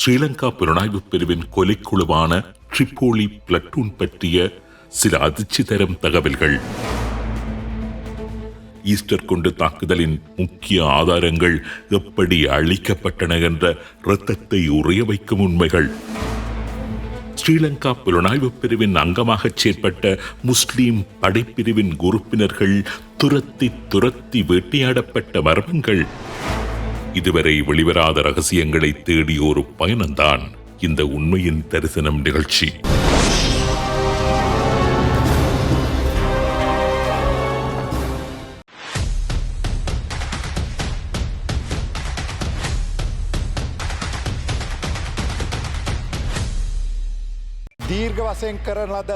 ஸ்ரீலங்கா புலனாய்வு பிரிவின் கொலைக்குழுவான Tripoli platoon பற்றிய சில அதிர்ச்சி தரும் தகவல்கள். ஈஸ்டர் குண்டு தாக்குதலின் முக்கிய ஆதாரங்கள் எப்படி அழிக்கப்பட்டன என்ற இரத்தத்தை உறைய வைக்கும் உண்மைகள். ஸ்ரீலங்கா புலனாய்வு பிரிவின் அங்கமாக செயற்பட்ட முஸ்லிம் படைப்பிரிவின் உறுப்பினர்கள் துரத்தி வேட்டையாடப்பட்ட மர்மங்கள். இதுவரை வெளிவராத ரகசியங்களை தேடிய ஒரு பயணம்தான் இந்த உண்மையின் தரிசனம் நிகழ்ச்சி. දීර්ඝ වශයෙන් කරන ලද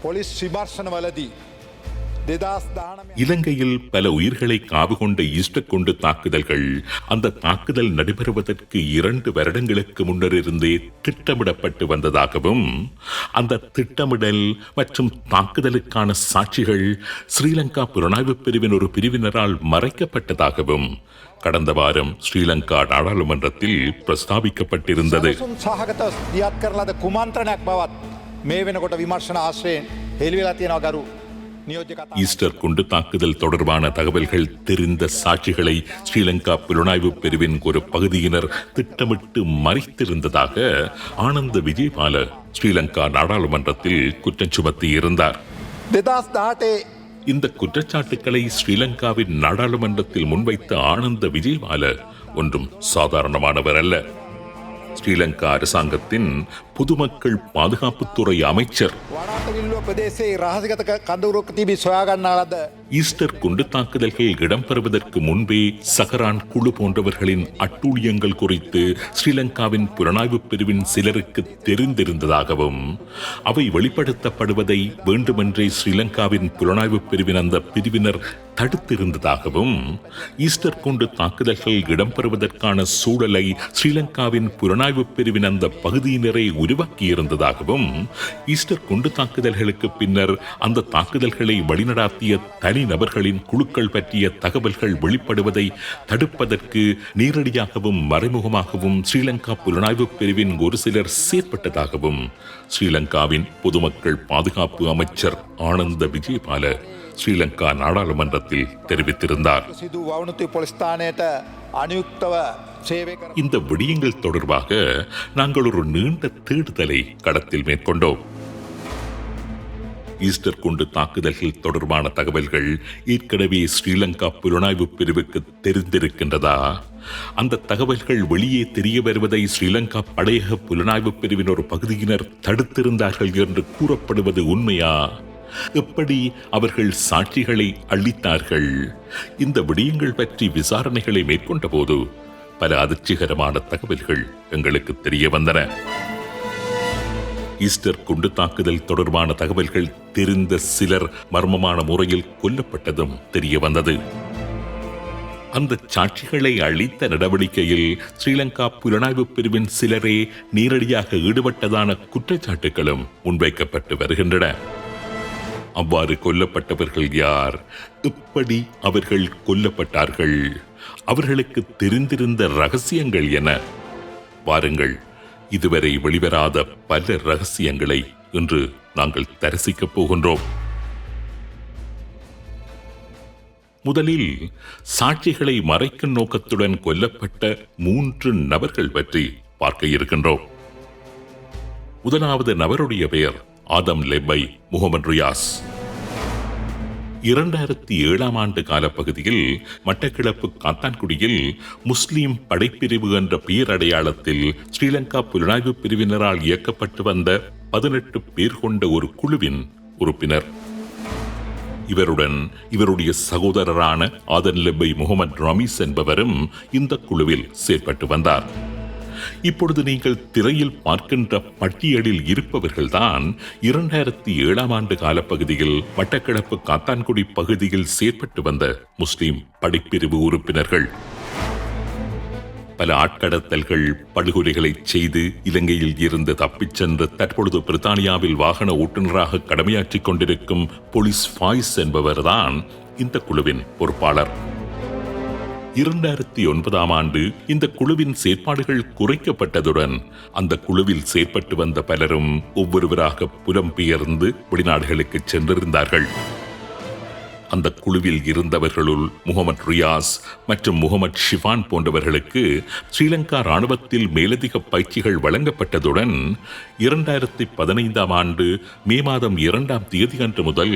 පොලිස් විමර්ශනවලදී இலங்கையில் பல உயிர்களை காவு கொண்ட ஈஸ்டர் குண்டு தாக்குதல்கள் அந்த தாக்குதல் நடைபெறுவதற்கு 2 வருடங்களுக்கு முன்னர் இருந்தே திட்டமிடப்பட்டு வந்ததாகவும், அந்த திட்டமிடல் மற்றும் தாக்குதலுக்கான சாட்சிகள் ஸ்ரீலங்கா புலனாய்வு பிரிவின் ஒரு பிரிவினரால் மறைக்கப்பட்டதாகவும் கடந்த வாரம் ஸ்ரீலங்கா நாடாளுமன்றத்தில் பிரஸ்தாபிக்கப்பட்டிருந்தது. ஈஸ்டர் குண்டு தாக்குதல் தொடர்பான தகவல்கள் தெரிந்த சாட்சிகளை ஸ்ரீலங்கா புலனாய்வு பிரிவின் ஒரு பகுதியினர் திட்டமிட்டு மறைத்திருந்ததாக ஆனந்த விஜயபால ஸ்ரீலங்கா நாடாளுமன்றத்தில் குற்றம் சுமத்தி இருந்தார். இந்த குற்றச்சாட்டுக்களை ஸ்ரீலங்காவின் நாடாளுமன்றத்தில் முன்வைத்த ஆனந்த விஜயபால ஒன்றும் சாதாரணமானவர் அல்ல. ஸ்ரீலங்கா அரசாங்கத்தின் பொதுமக்கள் பாதுகாப்புத்துறை அமைச்சர். ஈஸ்டர் குண்டு தாக்குதல்கள் இடம்பெறுவதற்கு முன்பே சஹரான் குழு போன்றவர்களின் அட்டூழியங்கள் குறித்து ஸ்ரீலங்காவின் புலனாய்வு பிரிவின் சிலருக்கு தெரிந்திருந்ததாகவும், அவை வெளிப்படுத்தப்படுவதை வேண்டுமென்றே ஸ்ரீலங்காவின் புலனாய்வு பிரிவின் அந்த பிரிவினர் தடுத்திருந்ததாகவும், ஈஸ்டர் குண்டு தாக்குதல்கள் இடம்பெறுவதற்கான சூழலை ஸ்ரீலங்காவின் புலனாய்வு பிரிவின் அந்த பகுதியினரை உருவாக்கியிருந்ததாகவும், ஈஸ்டர் குண்டு தாக்குதல்களுக்கு பின்னர் அந்த தாக்குதல்களை வழிநடாத்திய தனிநபர்களின் குழுக்கள் பற்றிய தகவல்கள் வெளிப்படுவதை தடுப்பதற்கு நேரடியாகவும் மறைமுகமாகவும் ஸ்ரீலங்கா புலனாய்வு பிரிவின் ஒரு சிலர் செயற்பட்டதாகவும் ஸ்ரீலங்காவின் பொதுமக்கள் பாதுகாப்பு அமைச்சர் ஆனந்த விஜயபால ஸ்ரீலங்கா நாடாளுமன்றத்தில் தெரிவித்திருந்தார். இந்த விடயங்கள் தொடர்பாக நாங்கள் ஒரு நீண்ட தேடுதலை களத்தில் மேற்கொண்டோம். ஈஸ்டர் குண்டு தாக்குதல்கள் தொடர்பான தகவல்கள் ஏற்கனவே ஸ்ரீலங்கா புலனாய்வு பிரிவுக்கு தெரிந்திருக்கின்றதா? அந்த தகவல்கள் வெளியே தெரிய வருவதை ஸ்ரீலங்கா படையக புலனாய்வு பிரிவின் ஒரு பகுதியினர் தடுத்திருந்தார்கள் என்று கூறப்படுவது உண்மையா? எப்படி அவர்கள் சாட்சிகளை அளித்தார்கள்? இந்த விடயங்கள் பற்றி விசாரணைகளை மேற்கொண்ட போது பல அதிர்ச்சிகரமான தகவல்கள் எங்களுக்கு தெரிய வந்தன. ஈஸ்டர் குண்டு தாக்குதல் தொடர்பான தகவல்கள் தெரிந்த சிலர் மர்மமான முறையில் கொல்லப்பட்டதும் தெரிய வந்தது. அந்த சாட்சிகளை அளித்த நடவடிக்கையில் ஸ்ரீலங்கா புலனாய்வு பிரிவின் சிலரே நேரடியாக ஈடுபட்டதான குற்றச்சாட்டுகளும் முன்வைக்கப்பட்டு வருகின்றன. அவ்வாறு கொல்லப்பட்டவர்கள் யார்? எப்படி அவர்கள் கொல்லப்பட்டார்கள்? அவர்களுக்கு தெரிந்திருந்த ரகசியங்கள் என? வாருங்கள், இதுவரை வெளிவராத பல ரகசியங்களை இன்று நாங்கள் தரிசிக்கப் போகின்றோம். முதலில் சாட்சிகளை மறைக்கும் நோக்கத்துடன் கொல்லப்பட்ட 3 நபர்கள் பற்றி பார்க்க இருக்கின்றோம். முதலாவது நபருடைய பெயர் ஆதம் லெப்பை முகமது ரியாஸ். 2007ஆம் ஆண்டு காலப்பகுதியில் மட்டக்களப்பு காத்தான்குடியில் முஸ்லிம் படைப்பிரிவு என்ற பெயரடையாளத்தில் ஸ்ரீலங்கா புலனாய்வு பிரிவினரால் இயக்கப்பட்டு வந்த 18 பேர் கொண்ட ஒரு குழுவின் உறுப்பினர். இவருடன் இவருடைய சகோதரரான ஆதன் லெப்பை முகமது ரமீஸ் என்பவரும் இந்த குழுவில் செயற்பட்டு வந்தார். இப்பொழுது நீங்கள் திரையில் பார்க்கின்ற பட்டியலில் இருப்பவர்கள்தான் 2007ஆம் ஆண்டு காலப்பகுதியில் மட்டக்களப்பு காத்தான்குடி பகுதியில் செயற்பட்டு வந்த முஸ்லிம் படைப்பிரிவு உறுப்பினர்கள். பல ஆட்கடத்தல்கள், படுகொலைகளை செய்து இலங்கையில் இருந்து தப்பிச் சென்ற தற்பொழுது பிரித்தானியாவில் வாகன ஓட்டுநராக கடமையாற்றிக் கொண்டிருக்கும் போலீஸ் ஃபாய்ஸ் என்பவர்தான் இந்த குழுவின் பொறுப்பாளர். 2009 ஆண்டு இந்த குழுவின் செயற்பாடுகள் குறைக்கப்பட்டதுடன் அந்த குழுவில் செயற்பட்டு வந்த பலரும் ஒவ்வொருவராக புலம்பெயர்ந்து வெளிநாடுகளுக்கு சென்றிருந்தார்கள். அந்த குழுவில் இருந்தவர்களுள் முகமது ரியாஸ் மற்றும் முகமது ஷிஃபான் போன்றவர்களுக்கு ஸ்ரீலங்கா இராணுவத்தில் மேலதிக பயிற்சிகள் வழங்கப்பட்டதுடன் 2015 ஆண்டு மே மாதம் 2ஆம் தேதி அன்று முதல்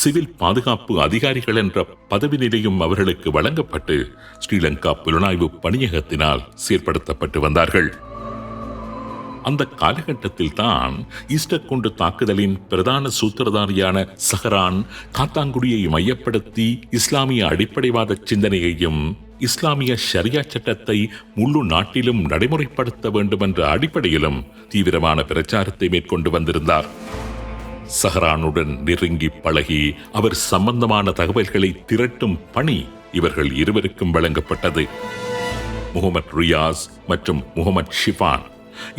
சிவில் பாதுகாப்பு அதிகாரிகள் என்ற பதவி நிலையும் அவர்களுக்கு வழங்கப்பட்டு ஸ்ரீலங்கா புலனாய்வு பணியகத்தினால் செயற்படுத்தப்பட்டு வந்தார்கள். அந்த காலகட்டத்தில் தான் ஈஸ்டர் குண்டு தாக்குதலின் பிரதான சூத்திரதாரியான சஹரான் காத்தாங்குடியை மையப்படுத்தி இஸ்லாமிய அடிப்படைவாத சிந்தனையையும் இஸ்லாமிய ஷரியா சட்டத்தை முழு நாட்டிலும் நடைமுறைப்படுத்த வேண்டும் என்ற அடிப்படையிலும் தீவிரமான பிரச்சாரத்தை மேற்கொண்டு வந்திருந்தார். சஹரானுடன் நெருங்கி பழகி அவர் சம்பந்தமான தகவல்களை திரட்டும் பணி இவர்கள் இருவருக்கும் வழங்கப்பட்டது. முகமது ரியாஸ் மற்றும் முகமது ஷிஃபான்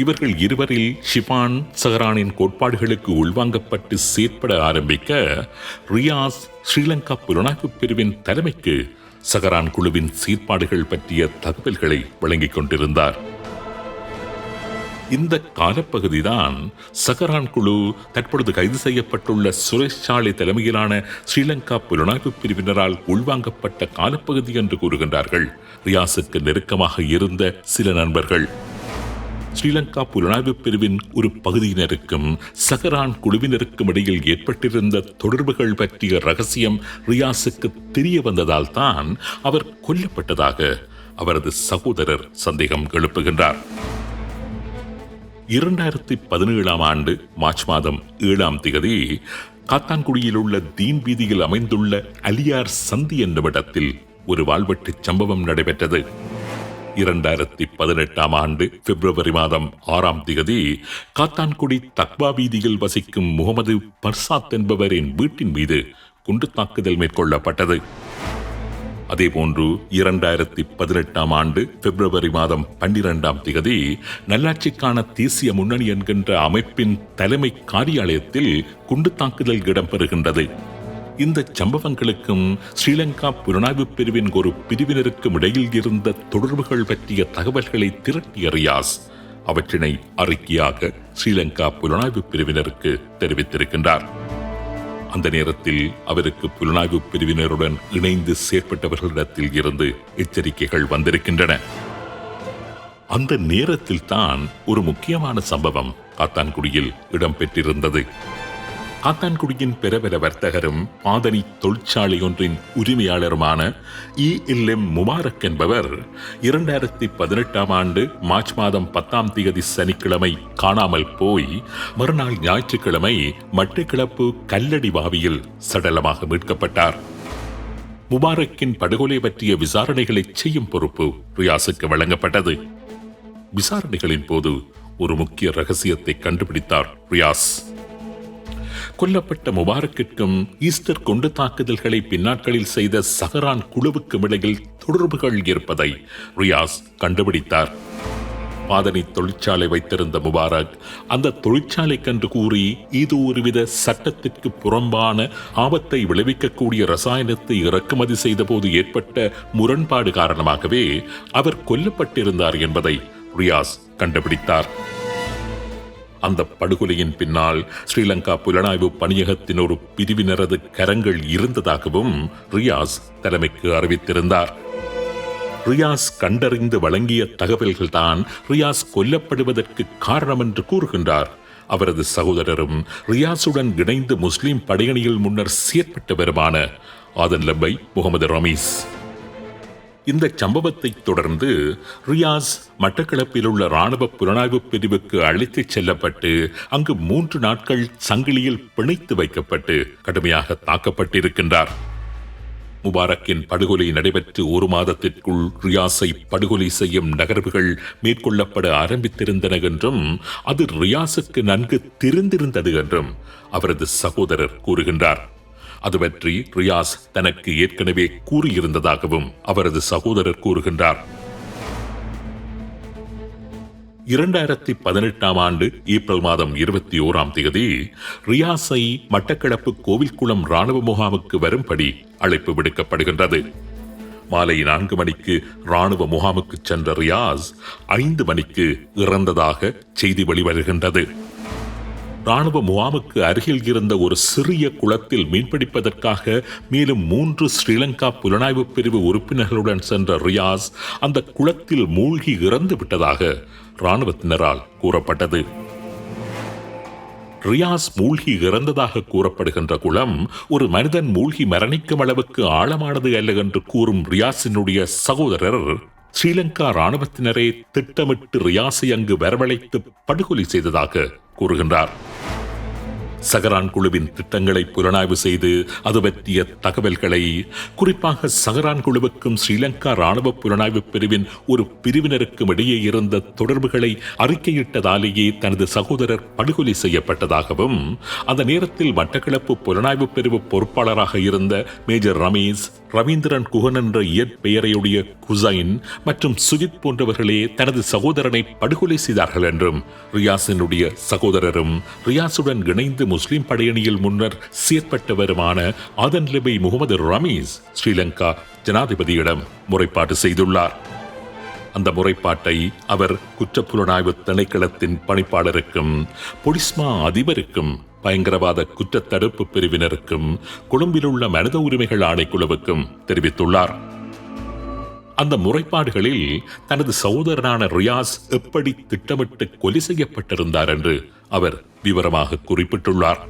இவர்கள் இருவரில் ஷிஃபான் சஹரானின் கோட்பாடுகளுக்கு உள்வாங்கப்பட்டு செயற்பட ஆரம்பிக்க ரியாஸ் ஸ்ரீலங்கா புலனாய்வு பிரிவின் தலைமைக்கு சஹரான் குழுவின் செயற்பாடுகள் பற்றிய தகவல்களை வழங்கிக் கொண்டிருந்தார். இந்த காலப்பகுதிதான் சஹரான் குழு தற்பொழுது கைது செய்யப்பட்டுள்ள சுரேஷ் சாலை தலைமையிலான ஸ்ரீலங்கா புலனாய்வு பிரிவினரால் உள்வாங்கப்பட்ட காலப்பகுதி என்று கூறுகின்றார்கள் ரியாஸுக்கு நெருக்கமாக இருந்த சில நண்பர்கள். ஸ்ரீலங்கா புலனாய்வு பிரிவின் ஒரு பகுதியினருக்கும் சஹரான் குழுவினருக்கும் இடையில் ஏற்பட்டிருந்த தொடர்புகள் பற்றிய ரகசியம் ரியாஸுக்கு தெரிய வந்ததால் தான் அவர் கொல்லப்பட்டதாக அவரது சகோதரர் சந்தேகம் எழுப்புகின்றார். 2017 ஆண்டு மார்ச் மாதம் 7ஆம் தேதி காத்தான்குடியில் உள்ள தீன் வீதியில் அமைந்துள்ள அலியார் சந்தி என்னுமிடத்தில் ஒரு வாழ்வெட்டு சம்பவம் நடைபெற்றது. 2018 ஆண்டு பிப்ரவரி மாதம் 6ஆம் தேதி காத்தான்குடி தக்வா வீதியில் வசிக்கும் முகமது பர்சாத் என்பவரின் வீட்டின் மீது குண்டு தாக்குதல் மேற்கொள்ளப்பட்டது. அதேபோன்று 2018 ஆண்டு பிப்ரவரி மாதம் 12ஆம் தேதி நல்லாட்சிக்கான தேசிய முன்னணி என்கின்ற அமைப்பின் தலைமை காரியாலயத்தில் குண்டு தாக்குதல் இடம்பெறுகின்றது. இந்த சம்பவங்களுக்கும் ஸ்ரீலங்கா புலனாய்வு பிரிவின் ஒரு பிரிவினருக்கும் இடையில் இருந்த தொடர்புகள் பற்றிய தகவல்களை திரட்டிய ரியாஸ் அவற்றினை அறிக்கையாக ஸ்ரீலங்கா புலனாய்வு பிரிவினருக்கு தெரிவித்திருக்கின்றார். அந்த நேரத்தில் அவருக்கு புலனாய்வு பிரிவினருடன் இணைந்து செயற்பட்டவர்களிடத்தில் இருந்து எச்சரிக்கைகள் வந்திருக்கின்றன. அந்த நேரத்தில் தான் ஒரு முக்கியமான சம்பவம் காத்தான்குடியில் இடம்பெற்றிருந்தது. காத்தான்குடியின் பிரபல வர்த்தகரும் பாதனி தொழிற்சாலை ஒன்றின் உரிமையாளருமான ELM முபாரக் என்பவர் 2018 ஆண்டு மார்ச் மாதம் 10ஆம் தேதி சனிக்கிழமை காணாமல் போய் மறுநாள் ஞாயிற்றுக்கிழமை மட்டக்களப்பு கல்லடி வாவியில் சடலமாக மீட்கப்பட்டார். முபாரக்கின் படுகொலை பற்றிய விசாரணைகளை செய்யும் பொறுப்பு ரியாஸுக்கு வழங்கப்பட்டது. விசாரணைகளின் போது ஒரு முக்கிய ரகசியத்தை கண்டுபிடித்தார் ரியாஸ். கொல்லப்பட்ட முபாரக்கிற்கும் ஈஸ்டர் குண்டு தாக்குதல்களை பின்னாட்களில் செய்த சஹரான் குழுவுக்கும் இடையில் தொடர்புகள் இருப்பதை ரியாஸ் கண்டுபிடித்தார். பாதனி தொழிற்சாலை வைத்திருந்த முபாரக் அந்த தொழிற்சாலைக்கென்று கூறி இது ஒருவித சட்டத்திற்கு புறம்பான ஆபத்தை விளைவிக்கக்கூடிய ரசாயனத்தை இறக்குமதி செய்த போது ஏற்பட்ட முரண்பாடு காரணமாகவே அவர் கொல்லப்பட்டிருந்தார் என்பதை ரியாஸ் கண்டுபிடித்தார். அந்த படுகொலையின் பின்னால் ஸ்ரீலங்கா புலனாய்வு பணியகத்தின் ஒரு பிரிவினரது கரங்கள் இருந்ததாகவும் ரியாஸ் தலைமைக்கு அறிவித்திருந்தார். ரியாஸ் கண்டறிந்து வழங்கிய தகவல்கள்தான் ரியாஸ் கொல்லப்படுவதற்கு காரணம் என்று கூறுகின்றார் அவரது சகோதரரும் ரியாஸுடன் இணைந்து முஸ்லிம் படையணியில் முன்னர் செயற்பட்டவருமான ஆதன் லப்பை முகமது ரமீஸ். இந்த சம்பவத்தை தொடர்ந்து ரியாஸ் மட்டக்களப்பில் உள்ள இராணுவ புலனாய்வு பிரிவுக்கு அழைத்துச் செல்லப்பட்டு அங்கு 3 நாட்கள் சங்கிலியில் பிணைத்து வைக்கப்பட்டு கடுமையாக தாக்கப்பட்டிருக்கின்றார். முபாரக்கின் படுகொலை நடைபெற்று 1 மாதத்திற்குள் ரியாஸை படுகொலை செய்யும் நகர்வுகள் மேற்கொள்ளப்பட ஆரம்பித்திருந்தன என்றும் அது ரியாஸுக்கு நன்கு தெரிந்திருந்தது என்றும் அவரது சகோதரர் கூறுகின்றார். அது பற்றி ரியாஸ் தனக்கு ஏற்கனவே கூறியிருந்ததாகவும் அவரது சகோதரர் கூறுகின்றார். 2018 ஆண்டு ஏப்ரல் மாதம் 21ஆம் தேதி ரியாஸை மட்டக்களப்பு கோவில்குளம் இராணுவ முகாமுக்கு வரும்படி அழைப்பு விடுக்கப்படுகின்றது. மாலை 4 மணிக்கு ராணுவ முகாமுக்கு சென்ற ரியாஸ் 5 மணிக்கு இறந்ததாக செய்தி வெளிவருகின்றது. ராணுவ முகாமுக்கு அருகில் இருந்த ஒரு சிறிய குளத்தில் மீன்பிடிப்பதற்காக மேலும் 3 ஸ்ரீலங்கா புலனாய்வு பிரிவு உறுப்பினர்களுடன் சென்ற ரியாஸ் அந்த குளத்தில் மூழ்கி இறந்து விட்டதாக ராணுவத்தினரால் கூறப்பட்டது. ரியாஸ் மூழ்கி இறந்ததாக கூறப்படுகின்ற குளம் ஒரு மனிதன் மூழ்கி மரணிக்கும் அளவுக்கு ஆழமானது அல்ல என்று கூறும் ரியாஸினுடைய சகோதரர் ஸ்ரீலங்கா ராணுவத்தினரே திட்டமிட்டு ரியாஸை அங்கு வரவழைத்து படுகொலை செய்ததாக கூறுகின்றார். சஹரான் குழுவின் திட்டங்களை புலனாய்வு செய்து அது பற்றிய தகவல்களை, குறிப்பாக சஹரான் குழுவுக்கும் ஸ்ரீலங்கா ராணுவ புலனாய்வு பிரிவின் ஒரு பிரிவினருக்கும் இடையே இருந்த தொடர்புகளை அறிக்கையிட்டதாலேயே தனது சகோதரர் படுகொலை செய்யப்பட்டதாகவும், அந்த நேரத்தில் மட்டக்களப்பு புலனாய்வு பிரிவு பொறுப்பாளராக இருந்த மேஜர் ரமேஷ், ரவீந்திரன் குஹன் என்ற இயற்பெயரையுடைய குசைன் மற்றும் சுஜித் போன்றவர்களே தனது சகோதரனை படுகொலை செய்தார்கள் என்றும் ரியாஸினுடைய சகோதரரும் ரியாஸுடன் இணைந்து முஸ்லிம் படையணியில் முன்னர் செயற்பட்டவருமான ஆதன் லெபை முகமது ரமீஸ் ஸ்ரீலங்கா ஜனாதிபதியிடம் முறைப்பாடு செய்துள்ளார். அந்த முறைப்பாட்டை அவர் குற்றப்புலனாய்வு திணைக்களத்தின் பணிப்பாளருக்கும், பொலிஸ்மா அதிபருக்கும், பயங்கரவாத குற்றத்தடுப்பு பிரிவினருக்கும், கொழும்பில் உள்ள மனித உரிமைகள் ஆணைக்குழுவுக்கும் தெரிவித்துள்ளார். அந்த முறைப்பாடுகளில் தனது சகோதரனான ரியாஸ் எப்படி திட்டமிட்டு கொலை செய்யப்பட்டிருந்தார் என்று அவர் விவரமாக குறிப்பிட்டுள்ளார்.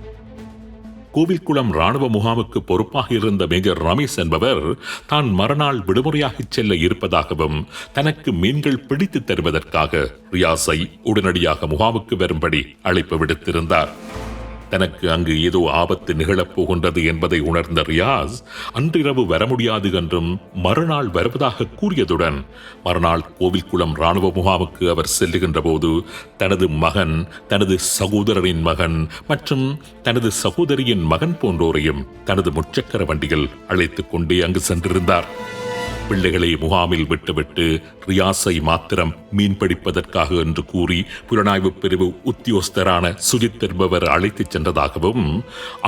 கோவில்குளம் ராணுவ முகாமுக்கு பொறுப்பாக இருந்த மேஜர் ரமேஷ் என்பவர் தான் மறுநாள் விடுமுறையாக செல்ல இருப்பதாகவும், தனக்கு மீன்கள் பிடித்து தருவதற்காக ரியாஸை உடனடியாக முகாமுக்கு வரும்படி அழைப்பு விடுத்திருந்தார். தனக்கு அங்கு ஏதோ ஆபத்து நிகழப் போகின்றது என்பதை உணர்ந்த ரியாஸ் அன்றிரவு வர முடியாது என்றும் மறுநாள் வருவதாக கூறியதுடன் மறுநாள் கோவில்குளம் ராணுவ முகாமுக்கு அவர் செல்லுகின்ற போது தனது மகன், தனது சகோதரரின் மகன் மற்றும் தனது சகோதரியின் மகன் போன்றோரையும் தனது முச்சக்கர வண்டியில் அழைத்துக் கொண்டே அங்கு சென்றிருந்தார். பிள்ளைகளை முகாமில் விட்டுவிட்டு ரியாஸை மாத்திரம் மீன்பிடிப்பதற்காக என்று கூறி புலனாய்வு பிரிவு உத்தியோகஸ்தரான சுஜித் என்பவர் அழைத்துச் சென்றதாகவும்,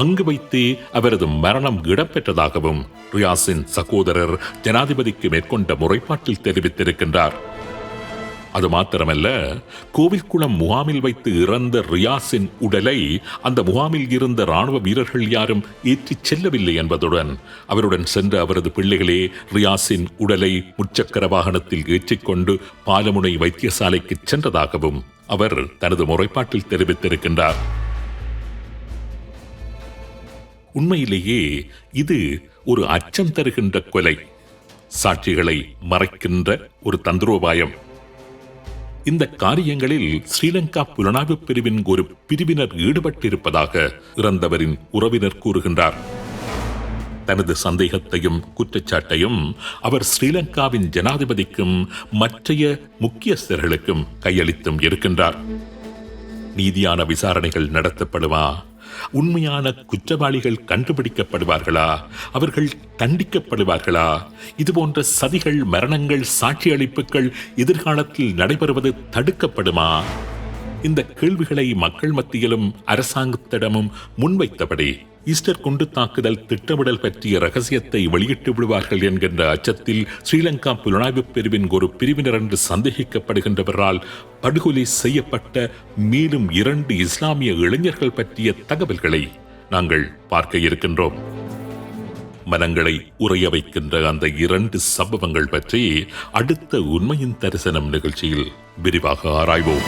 அங்கு வைத்தே அவரது மரணம் இடம்பெற்றதாகவும் ரியாஸின் சகோதரர் ஜனாதிபதிக்கு மேற்கொண்ட முறைப்பாட்டில் தெரிவித்திருக்கின்றார். அது மாத்திரமல்ல, கோவில்குளம் முகாமில் வைத்து இறந்த ரியாஸின் உடலை அந்த முகாமில் இருந்த ராணுவ வீரர்கள் யாரும் ஏற்றிச் செல்லவில்லை என்பதுடன் அவருடன் சென்ற அவரது பிள்ளைகளே ரியாஸின் உடலை முச்சக்கர வாகனத்தில் ஏற்றிக்கொண்டு பாலமுனை வைத்தியசாலைக்கு சென்றதாகவும் அவர் தனது முறைப்பாட்டில் தெரிவித்திருக்கின்றார். உண்மையிலேயே இது ஒரு அச்சம் தருகின்ற கொலை, சாட்சிகளை மறைக்கின்ற ஒரு தந்திரோபாயம். இந்த காரியங்களில் ஸ்ரீலங்கா புலனாய்வு பிரிவின் ஒரு பிரிவினர் ஈடுபட்டிருப்பதாக இறந்தவரின் உறவினர் கூறுகின்றார். தனது சந்தேகத்தையும் குற்றச்சாட்டையும் அவர் ஸ்ரீலங்காவின் ஜனாதிபதிக்கும் மற்றைய முக்கியஸ்தர்களுக்கும் கையளித்தும் இருக்கின்றார். நீதியான விசாரணைகள் நடத்தப்படுமா? உண்மையான குற்றவாளிகள் கண்டுபிடிக்கப்படுவார்களா? அவர்கள் தண்டிக்கப்படுவார்களா? இதுபோன்ற சதிகள், மரணங்கள், சாட்சி அளிப்புகள் எதிர்காலத்தில் நடைபெறுவது தடுக்கப்படுமா? இந்த கேள்விகளை மக்கள் மத்தியிலும் அரசாங்கத்திடமும் முன்வைத்தபடி ஈஸ்டர் குண்டு தாக்குதல் திட்டமிடல் பற்றிய ரகசியத்தை வெளியிட்டு விடுவார்கள் என்கின்ற அச்சத்தில் ஸ்ரீலங்கா புலனாய்வு பிரிவின் ஒரு பிரிவினர் என்று சந்தேகிக்கப்படுகின்றவரால் படுகொலை செய்யப்பட்ட மேலும் 2 இஸ்லாமிய இளைஞர்கள் பற்றிய தகவல்களை நாங்கள் பார்க்க இருக்கின்றோம். மனங்களை உறைய வைக்கின்ற அந்த 2 சம்பவங்கள் பற்றி அடுத்த உண்மையின் தரிசனம் நிகழ்ச்சியில் விரிவாக ஆராய்வோம்.